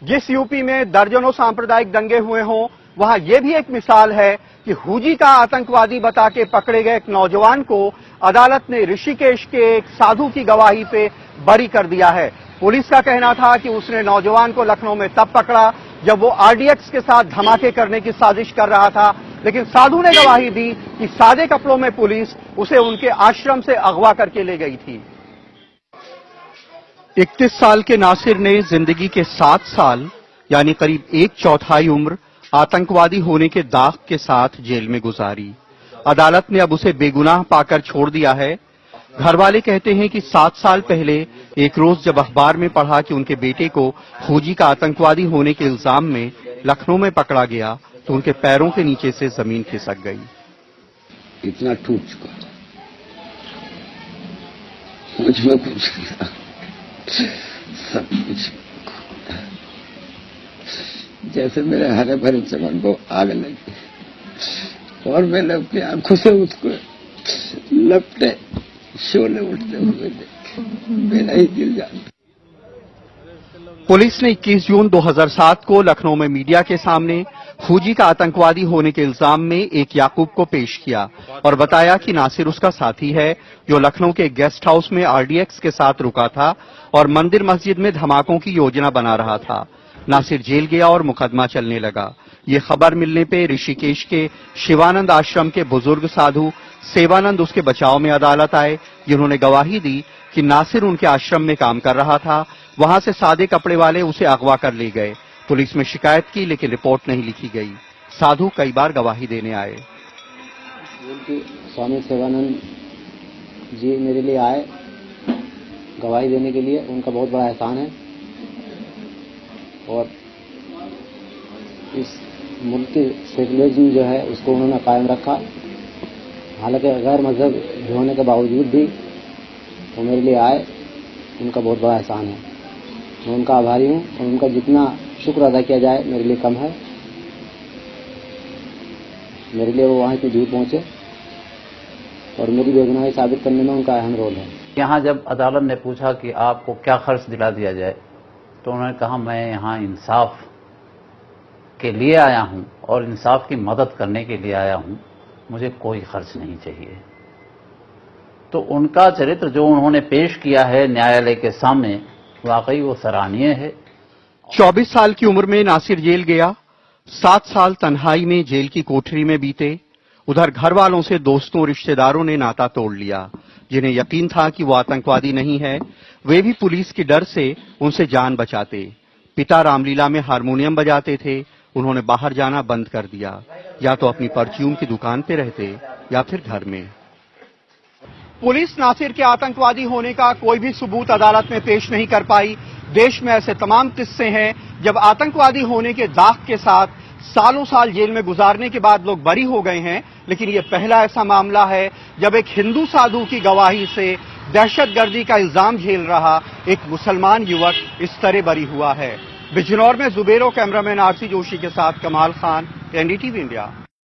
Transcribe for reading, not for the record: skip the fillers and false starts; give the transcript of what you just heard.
जिस यूपी में दर्जनों सांप्रदायिक दंगे हुए हों, वहां यह भी एक मिसाल है कि हुजी का आतंकवादी बता के पकड़े गए एक नौजवान को अदालत ने ऋषिकेश के एक साधु की गवाही पे बरी कर दिया है। पुलिस का कहना था कि उसने नौजवान को लखनऊ में तब पकड़ा जब वो आरडीएक्स के साथ धमाके करने की साजिश कर रहा था, लेकिन साधु ने गवाही दी कि सादे कपड़ों में पुलिस उसे उनके आश्रम से अगवा करके ले गई थी। 31 साल के नासिर ने जिंदगी के 7 साल यानी करीब 1/4 उम्र आतंकवादी होने के दाग के साथ जेल में गुजारी। अदालत ने अब उसे बेगुनाह पाकर छोड़ दिया है। घर वाले कहते हैं कि 7 साल पहले एक रोज जब अखबार में पढ़ा कि उनके बेटे को फौजी का आतंकवादी होने के इल्जाम में लखनऊ में पकड़ा गया तो उनके पैरों के नीचे से जमीन खिसक गई। इतना टूट चुका, मुझ में कुछ सब कुछ जैसे मेरे हरे भरे चमन को आग लगी और मैंने अपनी आंखों से उसको लपटे शोले उठते हुए देखे, मेरा ही दिल जानता। पुलिस ने 21 जून 2007 को लखनऊ में मीडिया के सामने फौजी का आतंकवादी होने के इल्जाम में एक याकूब को पेश किया और बताया कि नासिर उसका साथी है जो लखनऊ के गेस्ट हाउस में आरडीएक्स के साथ रुका था और मंदिर मस्जिद में धमाकों की योजना बना रहा था। नासिर जेल गया और मुकदमा चलने लगा। ये खबर मिलने पे ऋषिकेश के शिवानंद आश्रम के बुजुर्ग साधु सेवानंद उसके बचाव में अदालत आए, जिन्होंने गवाही दी कि नासिर उनके आश्रम में काम कर रहा था। वहां से सादे कपड़े वाले उसे अगवा कर ले गए। पुलिस में शिकायत की लेकिन रिपोर्ट नहीं लिखी गई। साधु कई बार गवाही देने आए। स्वामी सेवानंद जी मेरे लिए आए गवाही देने के लिए, उनका बहुत बड़ा एहसान है और इस मुल्क की सेकुलरिज्म जो है उसको उन्होंने कायम रखा। हालांकि गैर मजहब होने के बावजूद भी वो मेरे लिए आए, उनका बहुत बड़ा एहसान है। मैं उनका आभारी हूँ और उनका जितना शुक्र अदा किया जाए मेरे लिए कम है। मेरे लिए वो वहाँ इतनी दूर पहुँचे और मेरी बेगुनाही साबित करने में उनका अहम रोल है। यहाँ जब अदालत ने पूछा कि आपको क्या खर्च दिला दिया जाए तो उन्होंने कहा मैं यहाँ इंसाफ के लिए आया हूँ और इंसाफ की मदद करने के लिए आया हूँ, मुझे कोई खर्च नहीं चाहिए। तो उनका चरित्र जो उन्होंने पेश किया है न्यायालय के सामने वाकई वो सराहनीय है। 24 साल की उम्र में नासिर जेल गया। 7 साल तन्हाई में जेल की कोठरी में बीते। उधर घर वालों से दोस्तों रिश्तेदारों ने नाता तोड़ लिया। जिन्हें यकीन था कि वो आतंकवादी नहीं है, वे भी पुलिस के डर से उनसे जान बचाते। पिता रामलीला में हारमोनियम बजाते थे, उन्होंने बाहर जाना बंद कर दिया। या तो अपनी परफ्यूम की दुकान पे रहते या फिर घर में। पुलिस नासिर के आतंकवादी होने का कोई भी सबूत अदालत में पेश नहीं कर पाई। देश में ऐसे तमाम किस्से हैं जब आतंकवादी होने के दाग के साथ सालों साल जेल में गुजारने के बाद लोग बरी हो गए हैं, लेकिन यह पहला ऐसा मामला है जब एक हिंदू साधु की गवाही से दहशतगर्दी का इल्जाम झेल रहा एक मुसलमान युवक इस तरह बरी हुआ है। बिजनौर में जुबेरो कैमरामैन आरसी जोशी के साथ कमाल खान, एनडीटीवी इंडिया।